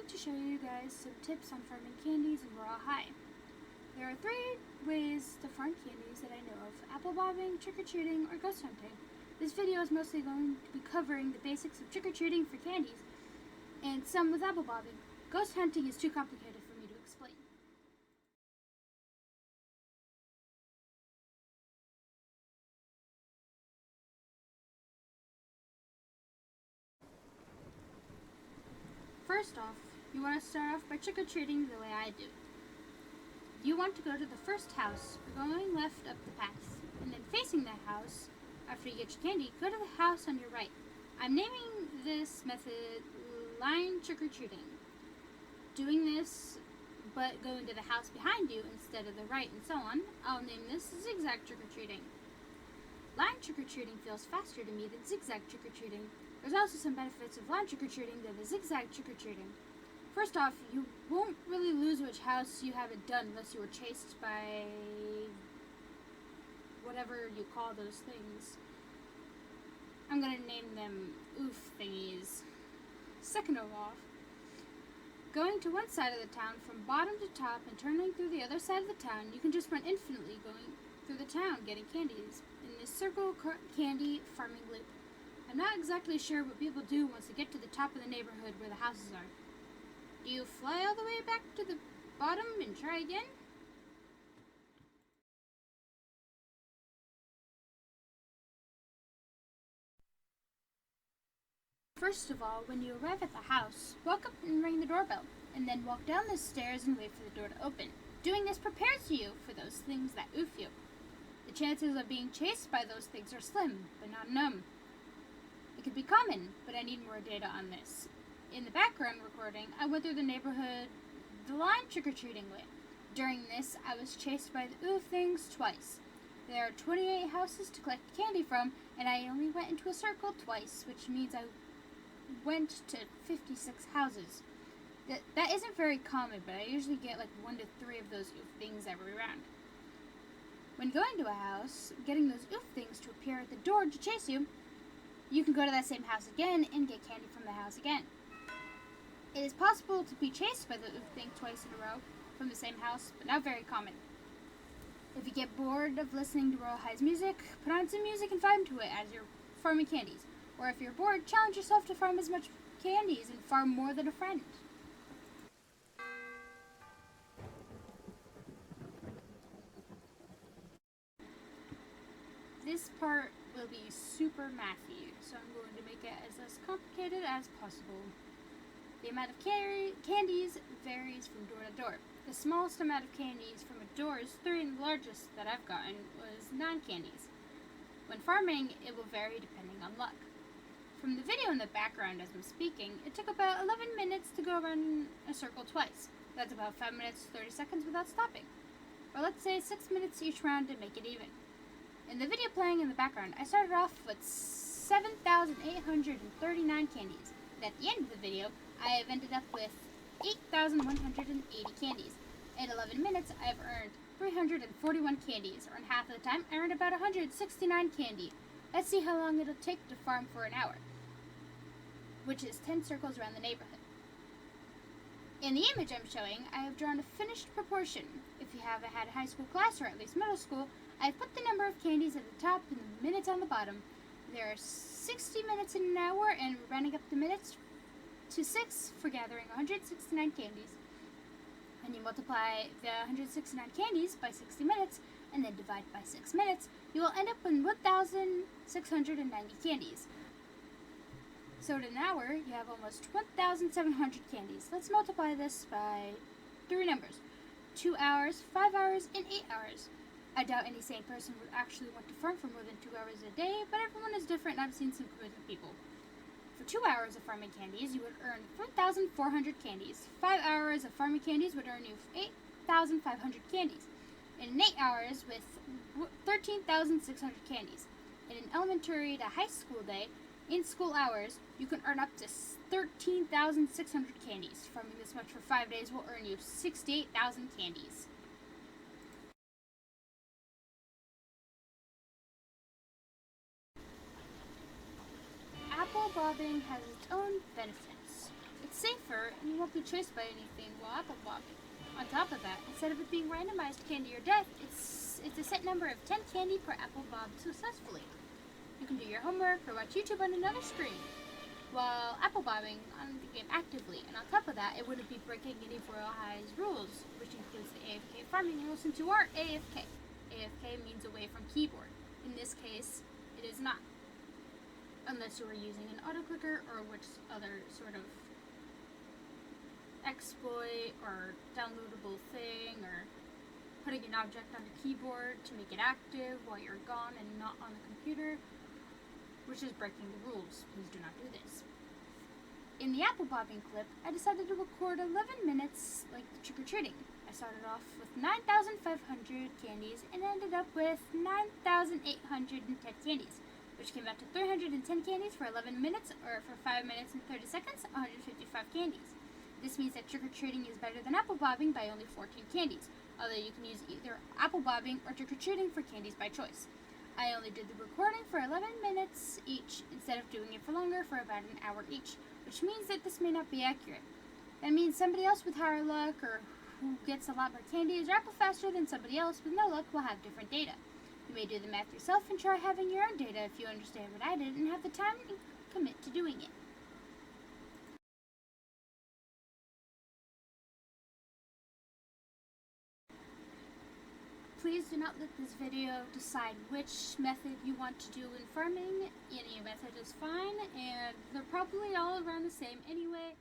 going to show you guys some tips on farming candies in Royale High. There are 3 ways to farm candies that I know of: apple bobbing, trick-or-treating, or ghost hunting. This video is mostly going to be covering the basics of trick-or-treating for candies, and some with apple bobbing. Ghost hunting is too complicated for me to explain. First off, you want to start off by trick-or-treating the way I do. You want to go to the first house, going left up the path, and then facing that house. After you get your candy, go to the house on your right. I'm naming this method line trick-or-treating. Doing this, but going to the house behind you instead of the right and so on, I'll name this zigzag trick-or-treating. Line trick-or-treating feels faster to me than zigzag trick-or-treating. There's also some benefits of line trick-or-treating than the zigzag trick-or-treating. First off, you won't really lose which house you haven't done unless you were chased by whatever you call those things. I'm gonna name them oof thingies. Second of all, going to one side of the town from bottom to top and turning through the other side of the town, you can just run infinitely going through the town getting candies in this circle candy farming loop. I'm not exactly sure what people do once they get to the top of the neighborhood where the houses are. Do you fly all the way back to the bottom and try again? First of all, when you arrive at the house, walk up and ring the doorbell, and then walk down the stairs and wait for the door to open. Doing this prepares you for those things that oof you. The chances of being chased by those things are slim, but not none. It could be common, but I need more data on this. In the background recording, I went through the neighborhood the line trick-or-treating way. During this, I was chased by the oof things twice. There are 28 houses to collect candy from, and I only went into a circle twice, which means I went to 56 houses. That isn't very common, but I usually get like 1 to 3 of those oof things every round. When going to a house, getting those oof things to appear at the door to chase you, you can go to that same house again and get candy from the house again. It is possible to be chased by the oof thing twice in a row from the same house, but not very common. If you get bored of listening to Royale High's music, put on some music and vibe to it as you're farming candies. Or if you're bored, challenge yourself to farm as much candies and farm more than a friend. This part will be super mathy, so I'm going to make it as less complicated as possible. The amount of candies varies from door to door. The smallest amount of candies from a door is 3, and the largest that I've gotten was 9 candies. When farming, it will vary depending on luck. From the video in the background as I'm speaking, it took about 11 minutes to go around a circle twice. That's about 5 minutes 30 seconds without stopping. Or let's say 6 minutes each round to make it even. In the video playing in the background, I started off with 7,839 candies. And at the end of the video, I have ended up with 8,180 candies. In 11 minutes, I have earned 341 candies, or in half of the time, I earned about 169 candy. Let's see how long it'll take to farm for an hour, which is 10 circles around the neighborhood. In the image I'm showing, I have drawn a finished proportion. If you haven't had a high school class, or at least middle school, I've put the number of candies at the top and the minutes on the bottom. There are 60 minutes in an hour, and we're rounding up the minutes to 6 for gathering 169 candies. When you multiply the 169 candies by 60 minutes, and then divide by 6 minutes, you will end up with 1,690 candies. So in an hour, you have almost 1,700 candies. Let's multiply this by 3 numbers: 2 hours, 5 hours, and 8 hours. I doubt any sane person would actually want to farm for more than 2 hours a day, but everyone is different, and I've seen some crazy people. For 2 hours of farming candies, you would earn 3,400 candies. 5 hours of farming candies would earn you 8,500 candies. In 8 hours, with 13,600 candies. In an elementary to high school day, in school hours, you can earn up to 13,600 candies. Farming this much for 5 days will earn you 68,000 candies. Apple bobbing has its own benefits. It's It's safer, and you won't be chased by anything while apple bobbing. On top of that, instead of it being randomized candy or death, it's a set number of 10 candy per apple bob successfully. You can do your homework or watch YouTube on another screen while apple bobbing on the game actively, and on top of that, it wouldn't be breaking any of Royale High's rules, which includes the AFK farming rules since you are AFK. AFK means away from keyboard. In this case, it is not, unless you are using an auto-clicker or which other sort of exploit or downloadable thing, or putting an object on the keyboard to make it active while you're gone and not on the computer, which is breaking the rules. Please do not do this. In the apple bobbing clip, I decided to record 11 minutes like the trick-or-treating. I started off with 9,500 candies and ended up with 9,810 candies, which came out to 310 candies for 11 minutes, or for 5 minutes and 30 seconds, 155 candies. This means that trick-or-treating is better than apple bobbing by only 14 candies, although you can use either apple bobbing or trick-or-treating for candies by choice. I only did the recording for 11 minutes each, instead of doing it for longer for about an hour each, which means that this may not be accurate. That means somebody else with higher luck, or who gets a lot more candies or apple faster than somebody else with no luck, will have different data. You may do the math yourself and try having your own data if you understand what I did and have the time to commit to doing it. Please do not let this video decide which method you want to do in farming. Any method is fine, and they're probably all around the same anyway.